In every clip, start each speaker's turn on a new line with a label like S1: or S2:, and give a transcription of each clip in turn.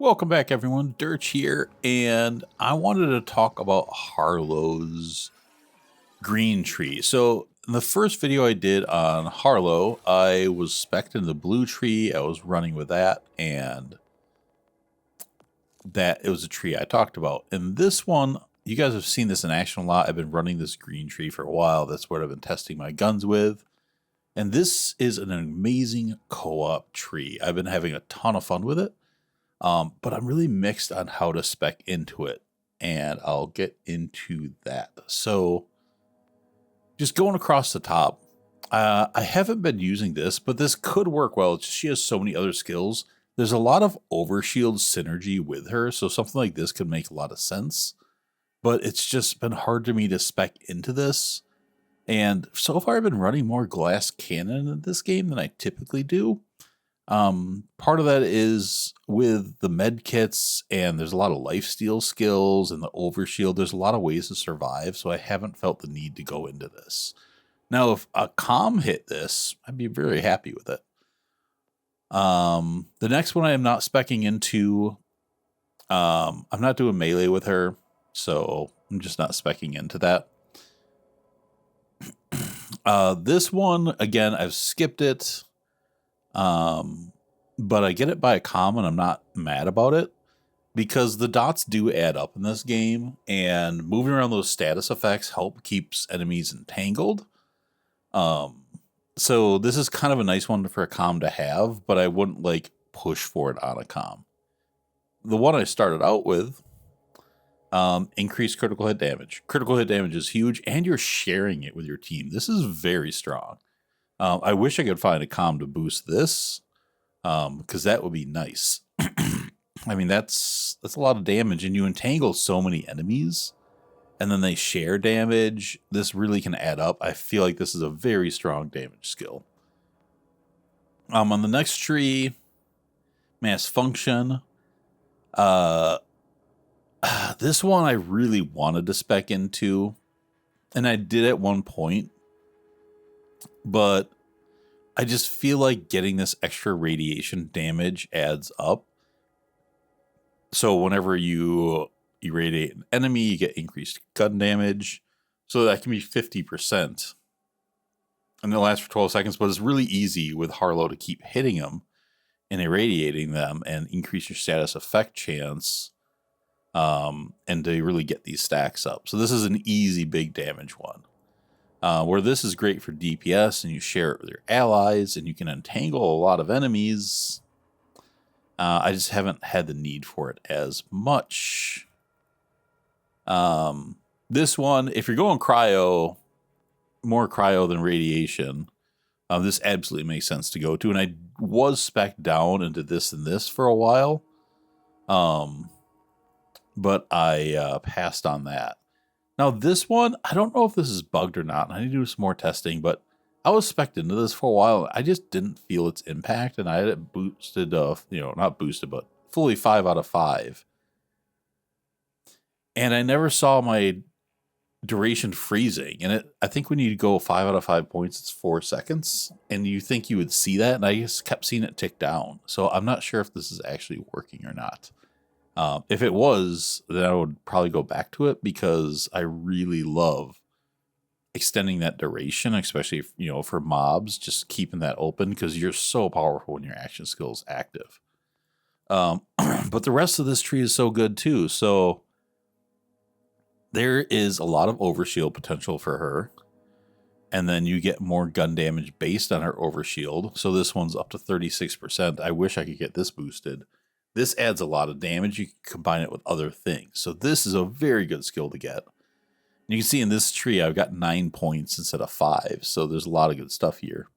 S1: Welcome back, everyone. Dirch here, and I wanted to talk about Harlowe's green tree. So, in the first video I did on Harlowe, I was spec'd in the blue tree. I was running with that, and that it was a tree I talked about. And this one, you guys have seen this in action a lot. I've been running this green tree for a while. That's what I've been testing my guns with. And this is an amazing co-op tree. I've been having a ton of fun with it. But I'm really mixed on how to spec into it, and I'll get into that. So just going across the top, I haven't been using this, but this could work well. She has so many other skills. There's a lot of overshield synergy with her, so something like this could make a lot of sense. But it's just been hard to me to spec into this. And so far I've been running more glass cannon in this game than I typically do. Part of that is with the med kits, and there's a lot of lifesteal skills and the overshield. There's a lot of ways to survive, so I haven't felt the need to go into this. Now, if a comm hit this, I'd be very happy with it. The next one I am not speccing into. I'm not doing melee with her, so I'm just not speccing into that. This one, again, I've skipped it. But I get it by a comm, and I'm not mad about it because the dots do add up in this game, and moving around those status effects help keeps enemies entangled. So this is kind of a nice one for a comm to have, but I wouldn't like push for it on a comm. The one I started out with, increased critical hit damage. Critical hit damage is huge, and you're sharing it with your team. This is very strong. I wish I could find a comm to boost this, because that would be nice. I mean, that's a lot of damage, and you entangle so many enemies, and then they share damage. This really can add up. I feel like this is a very strong damage skill. On the next tree, mass function. This one I really wanted to spec into, and I did at one point. But I just feel like getting this extra radiation damage adds up. So whenever you irradiate an enemy, you get increased gun damage. So that can be 50%. And it lasts for 12 seconds, but it's really easy with Harlowe to keep hitting them and irradiating them and increase your status effect chance, and to really get these stacks up. So this is an easy big damage one. Where this is great for DPS, and you share it with your allies, and you can entangle a lot of enemies. I just haven't had the need for it as much. This one, if you're going cryo, more cryo than radiation, this absolutely makes sense to go to. And I was spec'd down into this and this for a while, but I passed on that. Now, this one, I don't know if this is bugged or not. I need to do some more testing, but I was spec'd into this for a while. I just didn't feel its impact, and I had it boosted, not boosted, but fully 5 out of 5. And I never saw my duration freezing. And I think when you go 5 out of 5 points, it's 4 seconds. And you think you would see that, and I just kept seeing it tick down. So I'm not sure if this is actually working or not. If it was, then I would probably go back to it because I really love extending that duration, especially for mobs, just keeping that open because you're so powerful when your action skill is active. But the rest of this tree is so good too. So there is a lot of overshield potential for her. And then you get more gun damage based on her overshield. So this one's up to 36%. I wish I could get this boosted. This adds a lot of damage. You can combine it with other things. So this is a very good skill to get. And you can see in this tree, I've got 9 points instead of 5. So there's a lot of good stuff here.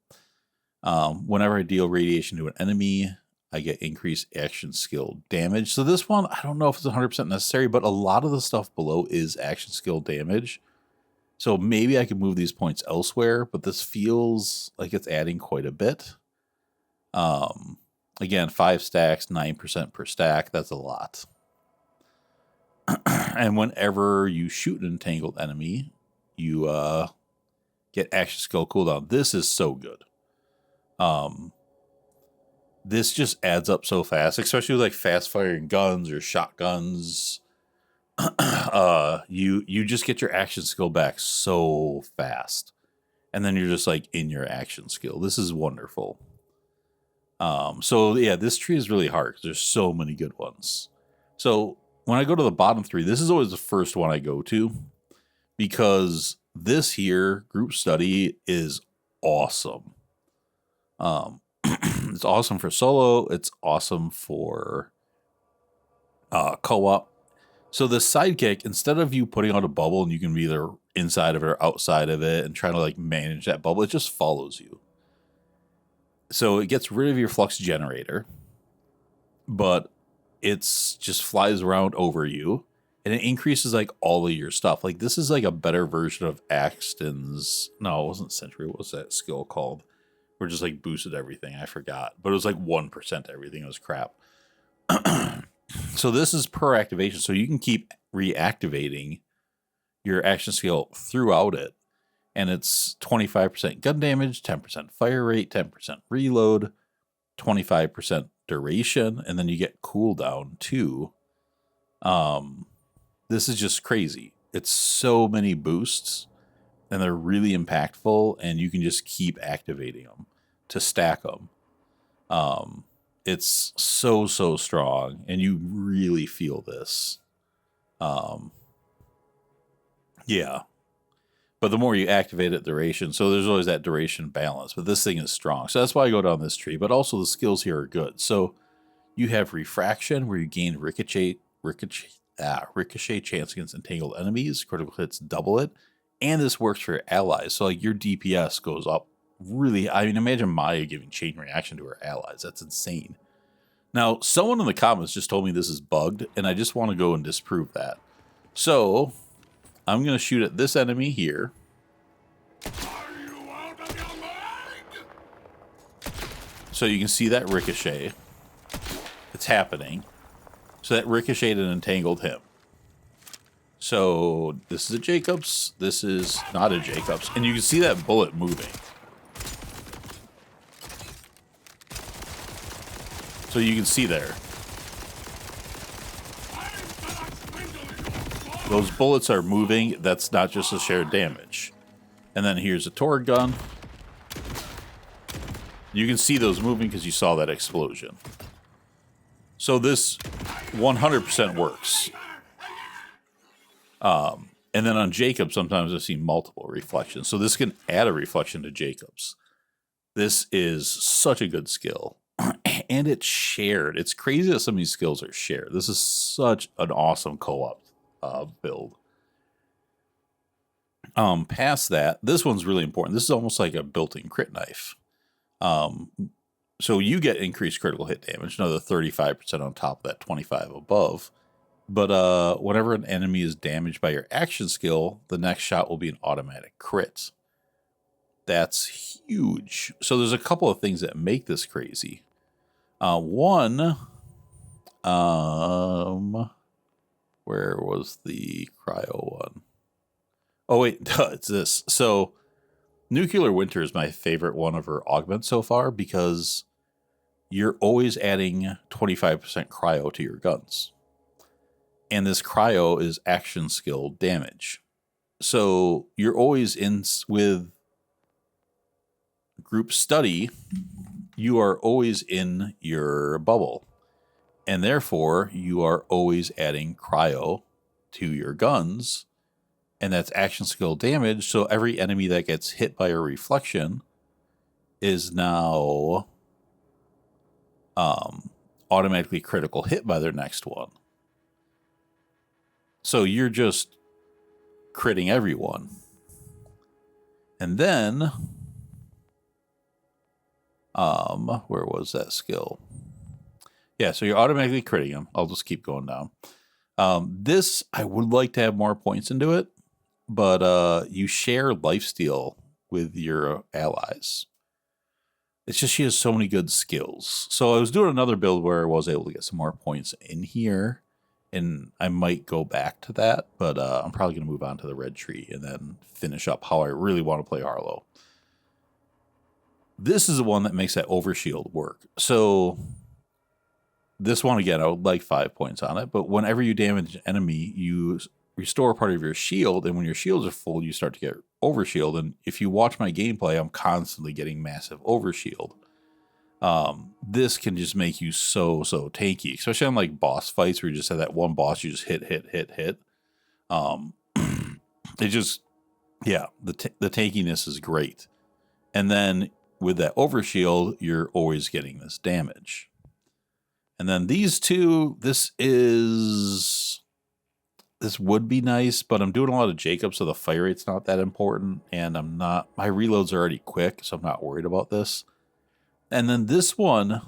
S1: Whenever I deal radiation to an enemy, I get increased action skill damage. So this one, I don't know if it's 100% necessary, but a lot of the stuff below is action skill damage. So maybe I can move these points elsewhere, but this feels like it's adding quite a bit. Again, 5 stacks, 9% per stack. That's a lot. And whenever you shoot an entangled enemy, you get action skill cooldown. This is so good. this just adds up so fast, especially with like fast firing guns or shotguns. You just get your action skill back so fast, and then you're just like in your action skill. This is wonderful. So yeah, this tree is really hard because there's so many good ones. So when I go to the bottom three, this is always the first one I go to, because this here group study is awesome. It's awesome for solo. It's awesome for co-op. So the sidekick, instead of you putting out a bubble and you can be either inside of it or outside of it and trying to like manage that bubble, it just follows you. So it gets rid of your flux generator, but it's just flies around over you, and it increases like all of your stuff. Like this is like a better version of Axton's. No, it wasn't Sentry. What was that skill called? Where it just like boosted everything. I forgot, but it was like 1% everything. It was crap. So this is per activation, so you can keep reactivating your action skill throughout it. And it's 25% gun damage, 10% fire rate, 10% reload, 25% duration, and then you get cooldown too. This is just crazy. It's so many boosts, and they're really impactful, and you can just keep activating them to stack them. It's so strong, and you really feel this. Yeah. But the more you activate it, duration. So there's always that duration balance. But this thing is strong. So that's why I go down this tree. But also the skills here are good. So you have refraction, where you gain ricochet chance against entangled enemies. Critical hits double it. And this works for your allies. So like your DPS goes up really. I mean, imagine Maya giving chain reaction to her allies. That's insane. Now, someone in the comments just told me this is bugged, and I just want to go and disprove that. So I'm going to shoot at this enemy here. So you can see that ricochet. It's happening. So that ricocheted and entangled him. So this is a Jacobs. This is not a Jacobs. And you can see that bullet moving. So you can see there. Those bullets are moving. That's not just a shared damage. And then here's a Torg gun. You can see those moving because you saw that explosion. So this 100% works. And then on Jacob, sometimes I've seen multiple reflections. So this can add a reflection to Jacob's. This is such a good skill. And it's shared. It's crazy that some of these skills are shared. This is such an awesome co-op build. Past that, this one's really important. This is almost like a built-in crit knife. So you get increased critical hit damage, another 35% on top of that 25 above. But whenever an enemy is damaged by your action skill, the next shot will be an automatic crit. That's huge. So there's a couple of things that make this crazy. One, where was the cryo one? Oh, wait, it's this. So Nuclear Winter is my favorite one of her augments so far, because you're always adding 25% cryo to your guns. And this cryo is action skill damage. So you're always in with group study. You are always in your bubble. And therefore, you are always adding cryo to your guns. And that's action skill damage. So every enemy that gets hit by a reflection is now automatically critical hit by their next one. So you're just critting everyone. And then, where was that skill? Yeah, so you're automatically critting them. I'll just keep going down. This, I would like to have more points into it, but you share lifesteal with your allies. It's just she has so many good skills. So I was doing another build where I was able to get some more points in here, and I might go back to that, but I'm probably going to move on to the red tree and then finish up how I really want to play Harlowe. This is the one that makes that overshield work. So this one, again, I would like 5 points on it, but whenever you damage an enemy, you restore part of your shield, and when your shields are full, you start to get overshield. And if you watch my gameplay, I'm constantly getting massive overshield. This can just make you so tanky, especially on like boss fights where you just have that one boss you just hit. It just, yeah, the tankiness is great. And then with that overshield, you're always getting this damage. And then these two, this would be nice, but I'm doing a lot of Jacob, so the fire rate's not that important, and my reloads are already quick, so I'm not worried about this. And then this one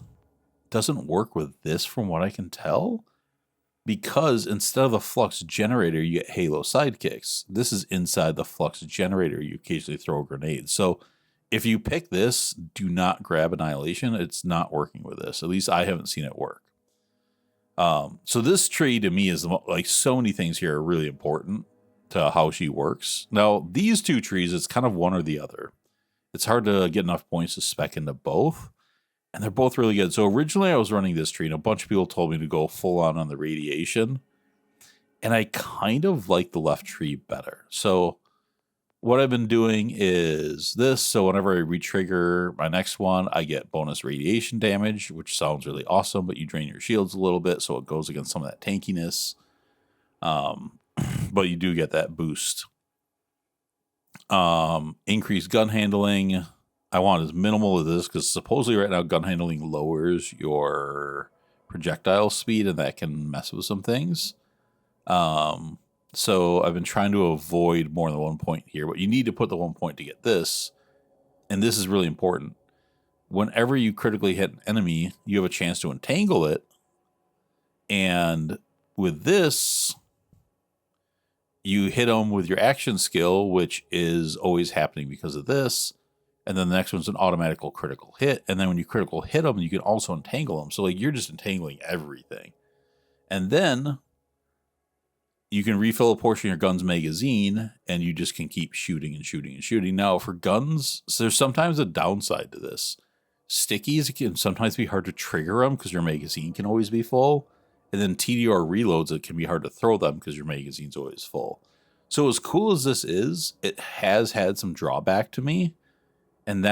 S1: doesn't work with this from what I can tell, because instead of the flux generator, you get halo sidekicks. This is inside the flux generator. You occasionally throw a grenade. So if you pick this, do not grab Annihilation. It's not working with this. At least I haven't seen it work. So this tree to me is like so many things here are really important to how she works. Now, these two trees, it's kind of one or the other. It's hard to get enough points to spec into both. And they're both really good. So originally I was running this tree and a bunch of people told me to go full on the radiation. And I kind of like the left tree better. So what I've been doing is this. So whenever I retrigger my next one, I get bonus radiation damage, which sounds really awesome, but you drain your shields a little bit, so it goes against some of that tankiness. But you do get that boost. Increased gun handling. I want as minimal as this because supposedly right now gun handling lowers your projectile speed, and that can mess with some things. So I've been trying to avoid more than 1 point here, but you need to put the 1 point to get this. And this is really important. Whenever you critically hit an enemy, you have a chance to entangle it. And with this, you hit them with your action skill, which is always happening because of this. And then the next one's an automatical critical hit. And then when you critical hit them, you can also entangle them. So like you're just entangling everything. And then you can refill a portion of your gun's magazine, and you just can keep shooting and shooting and shooting. Now, for guns, so there's sometimes a downside to this. Stickies can sometimes be hard to trigger them because your magazine can always be full. And then TDR reloads, it can be hard to throw them because your magazine's always full. So as cool as this is, it has had some drawback to me. And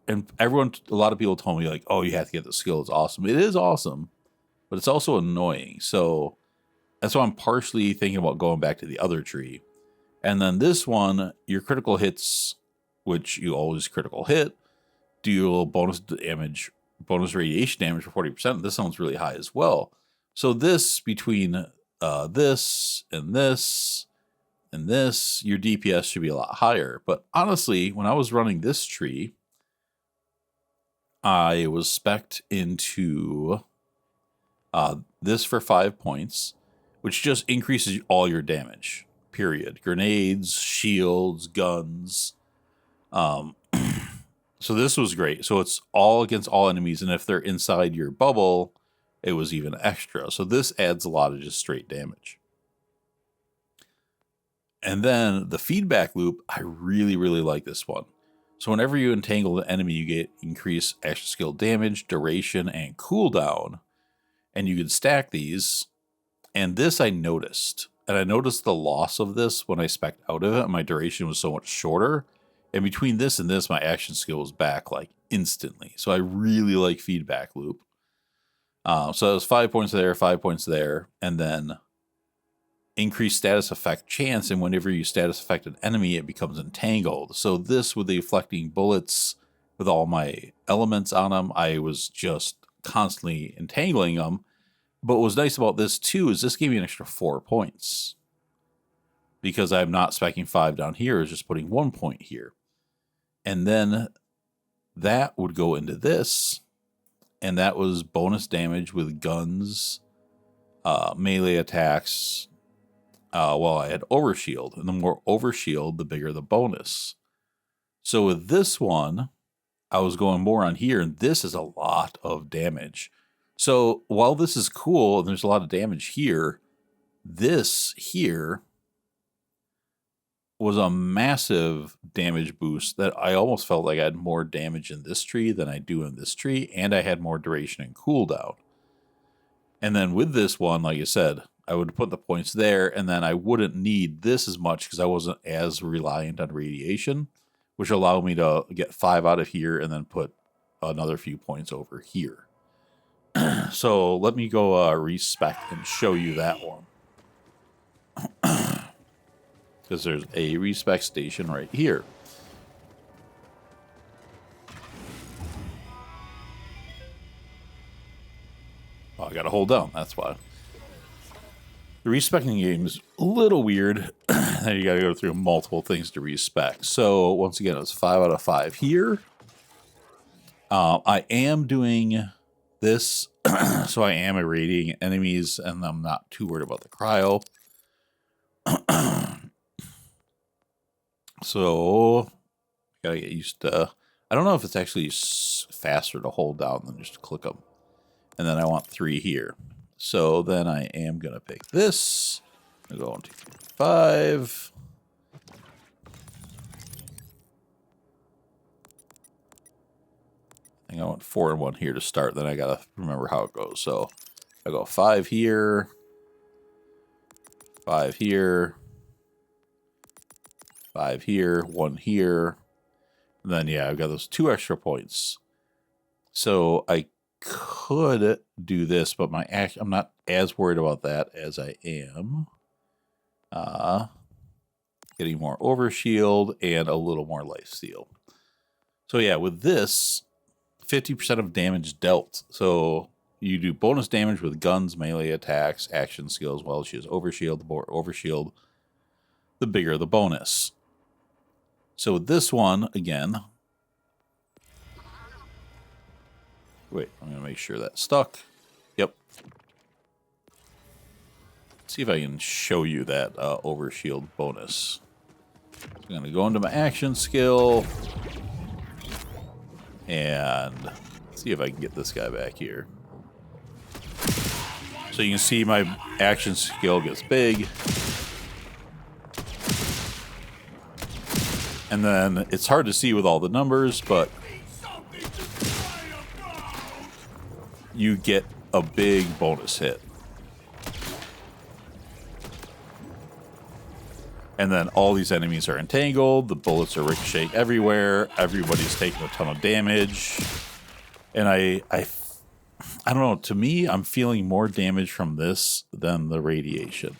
S1: and a lot of people told me like, oh, you have to get the skill. It's awesome. It is awesome, but it's also annoying. So that's why I'm partially thinking about going back to the other tree. And then this one, your critical hits, which you always critical hit, deal bonus radiation damage for 40%. This sounds really high as well. So this, between this and this and this, your DPS should be a lot higher. But honestly, when I was running this tree, I was spec'd into this for 5 points, which just increases all your damage, period. Grenades, shields, guns. So this was great. So it's all against all enemies, and if they're inside your bubble, it was even extra. So this adds a lot of just straight damage. And then the feedback loop, I really, really like this one. So whenever you entangle the enemy, you get increased action skill damage, duration, and cooldown. And you can stack these. And this I noticed. And I noticed the loss of this when I spec'd out of it. My duration was so much shorter. And between this and this, my action skill was back like instantly. So I really like feedback loop. So it was 5 points there, 5 points there. And then increased status effect chance. And whenever you status effect an enemy, it becomes entangled. So this with the deflecting bullets, with all my elements on them, I was just constantly entangling them. But what was nice about this too is this gave me an extra 4 points. Because I'm not specking 5 down here, it's just putting 1 point here. And then that would go into this. And that was bonus damage with guns, melee attacks. Well, I had overshield. And the more overshield, the bigger the bonus. So with this one, I was going more on here. And this is a lot of damage. So while this is cool and there's a lot of damage here, this here, was a massive damage boost that I almost felt like I had more damage in this tree than I do in this tree, and I had more duration and cooldown. And then with this one, like I said, I would put the points there, and then I wouldn't need this as much because I wasn't as reliant on radiation, which allowed me to get 5 out of here and then put another few points over here. So let me go respec and show you that one. Because there's a respec station right here. Oh, I gotta hold down, that's why. The respecing game is a little weird. You gotta go through multiple things to respec. So once again, it's 5 out of 5 here. I am doing this, so I am irradiating enemies, and I'm not too worried about the cryo. So, gotta get used to... I don't know if it's actually faster to hold down than just to click them. And then I want 3 here. So then I am going to pick this. I'm going to 5. I think I want 4 and 1 here to start. Then I got to remember how it goes. So I go 5 here. 5 here. 5 here, 1 here. And then, yeah, I've got those 2 extra points. So I could do this, but I'm not as worried about that as I am getting more overshield and a little more lifesteal. So yeah, with this, 50% of damage dealt. So you do bonus damage with guns, melee attacks, action skills. Well, she has overshield. The more overshield, the bigger the bonus. So with this one, again... Wait, I'm going to make sure that's stuck. Yep. Let's see if I can show you that overshield bonus. I'm going to go into my action skill. And see if I can get this guy back here. So you can see my action skill gets big. And then it's hard to see with all the numbers, but you get a big bonus hit. And then all these enemies are entangled, the bullets are ricocheting everywhere, everybody's taking a ton of damage. And I don't know, to me, I'm feeling more damage from this than the radiation.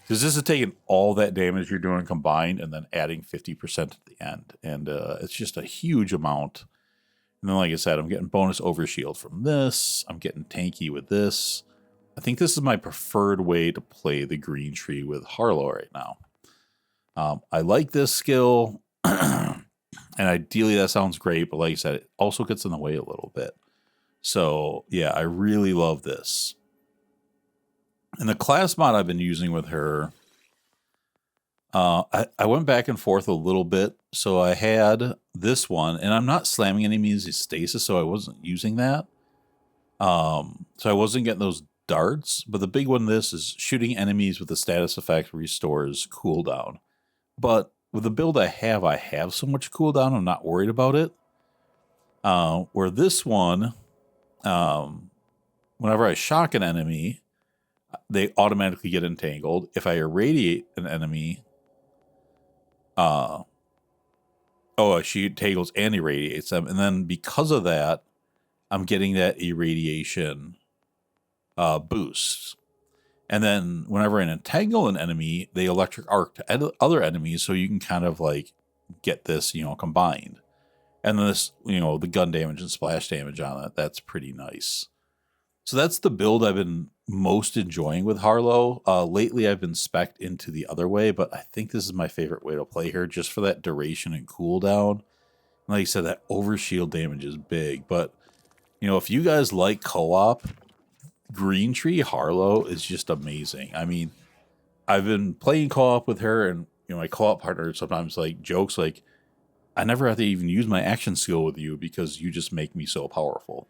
S1: Because this is taking all that damage you're doing combined and then adding 50% at the end. And it's just a huge amount. And then, like I said, I'm getting bonus overshield from this. I'm getting tanky with this. I think this is my preferred way to play the green tree with Harlowe right now. I like this skill. And ideally that sounds great. But like I said, it also gets in the way a little bit. So, yeah, I really love this. And the class mod I've been using with her... I went back and forth a little bit. So I had this one, and I'm not slamming enemies in stasis, so I wasn't using that. So I wasn't getting those darts, but the big one, this is shooting enemies with the status effect restores cooldown. But with the build I have so much cooldown, I'm not worried about it. Where this one, whenever I shock an enemy, they automatically get entangled. If I irradiate an enemy... she entangles and irradiates them. And then because of that, I'm getting that irradiation boost. And then whenever I entangle an enemy, they electric arc to other enemies, so you can kind of like get this, combined. And then this, the gun damage and splash damage on it, that's pretty nice. So that's the build I've been most enjoying with Harlowe. Lately, I've been spec'd into the other way, but I think this is my favorite way to play her, just for that duration and cooldown. Like I said, that overshield damage is big. But, if you guys like co-op, Green Tree Harlowe is just amazing. I mean, I've been playing co-op with her, and my co-op partner sometimes jokes I never have to even use my action skill with you because you just make me so powerful.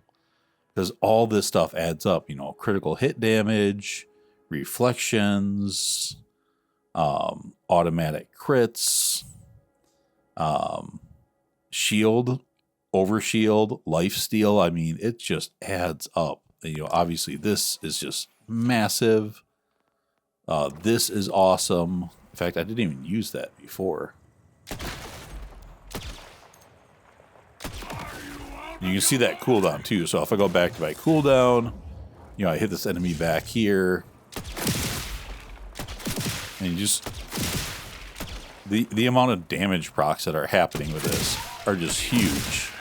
S1: Because all this stuff adds up, critical hit damage, reflections, automatic crits, shield, overshield, lifesteal. I mean, it just adds up. You know, obviously this is just massive. This is awesome. In fact, I didn't even use that before. You can see that cooldown too. So if I go back to my cooldown, you know, I hit this enemy back here, and you just the amount of damage procs that are happening with this are just huge.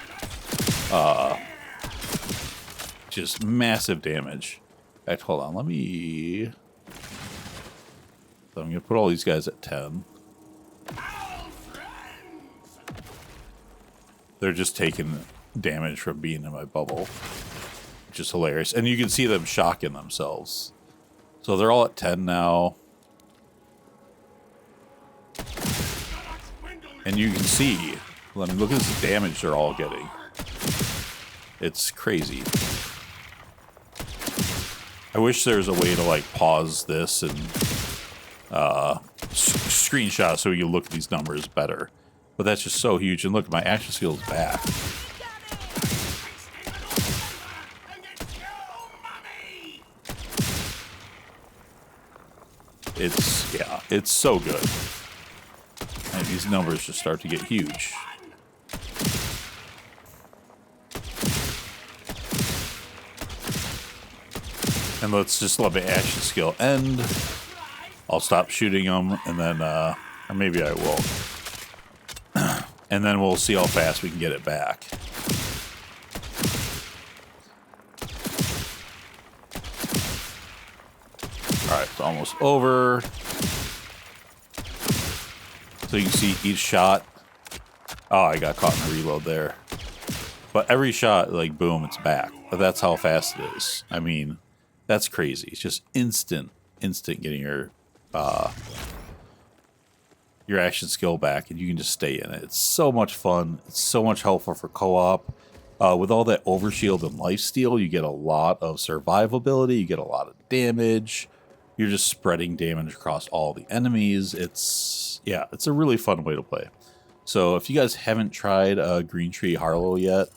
S1: Just massive damage. In fact, hold on, let me. So I'm gonna put all these guys at 10. They're just taking damage from being in my bubble, which is hilarious. And you can see them shocking themselves. So they're all at 10 now. And you can see, I mean, look at this damage they're all getting. It's crazy. I wish there was a way to like pause this and screenshot so you look at these numbers better. But that's just so huge. And look, my action skill is back. It's so good. And these numbers just start to get huge. And let's just let my action skill end. I'll stop shooting them, and then, or maybe I will. And then we'll see how fast we can get it back. Alright, it's almost over. So you can see each shot. Oh, I got caught in a reload there. But every shot, like, boom, it's back. But that's how fast it is. I mean, that's crazy. It's just instant getting your action skill back, and you can just stay in it. It's so much fun. It's so much helpful for co-op. With all that overshield and lifesteal, you get a lot of survivability. You get a lot of damage. You're just spreading damage across all the enemies. It's a really fun way to play. So if you guys haven't tried Green Tree Harlowe yet,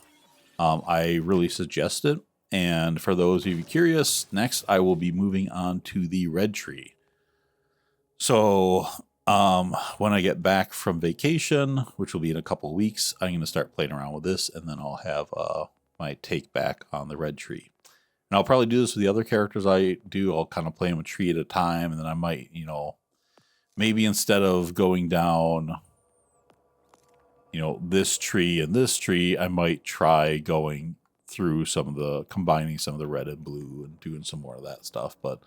S1: I really suggest it. And for those of you curious, next I will be moving on to the Red Tree. So when I get back from vacation, which will be in a couple of weeks, I'm going to start playing around with this, and then I'll have my take back on the Red Tree. And I'll probably do this with the other characters I do. I'll kind of play them a tree at a time, and then I might, you know, maybe instead of going down, you know, this tree and this tree, I might try going through combining some of the red and blue and doing some more of that stuff. But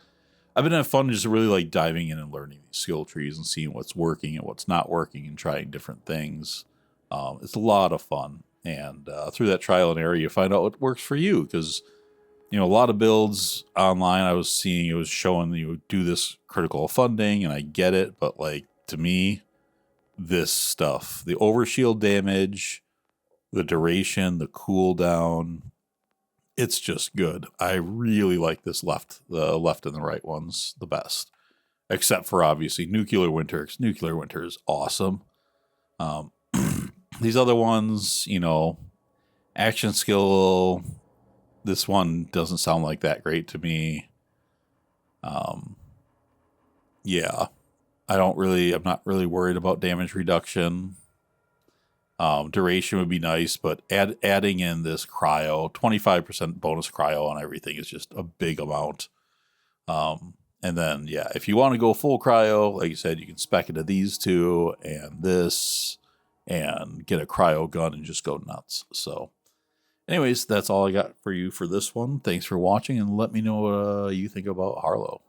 S1: I've been having fun just really like diving in and learning these skill trees and seeing what's working and what's not working and trying different things. It's a lot of fun. And through that trial and error, you find out what works for you. Because, you know, a lot of builds online I was seeing, it was showing you do this critical funding, and I get it. But like, to me, this stuff, the overshield damage, the duration, the cooldown, it's just good. I really like this the left and the right ones the best. Except for obviously Nuclear Winter. Nuclear Winter is awesome. These other ones, you know, action skill, this one doesn't sound like that great to me. Yeah. I'm not really worried about damage reduction. Duration would be nice, but adding in this cryo, 25% bonus cryo on everything is just a big amount. And then, yeah, if you want to go full cryo, like you said, you can spec into these two and this and get a cryo gun and just go nuts. So anyways, that's all I got for you for this one. Thanks for watching, and let me know what you think about Harlowe.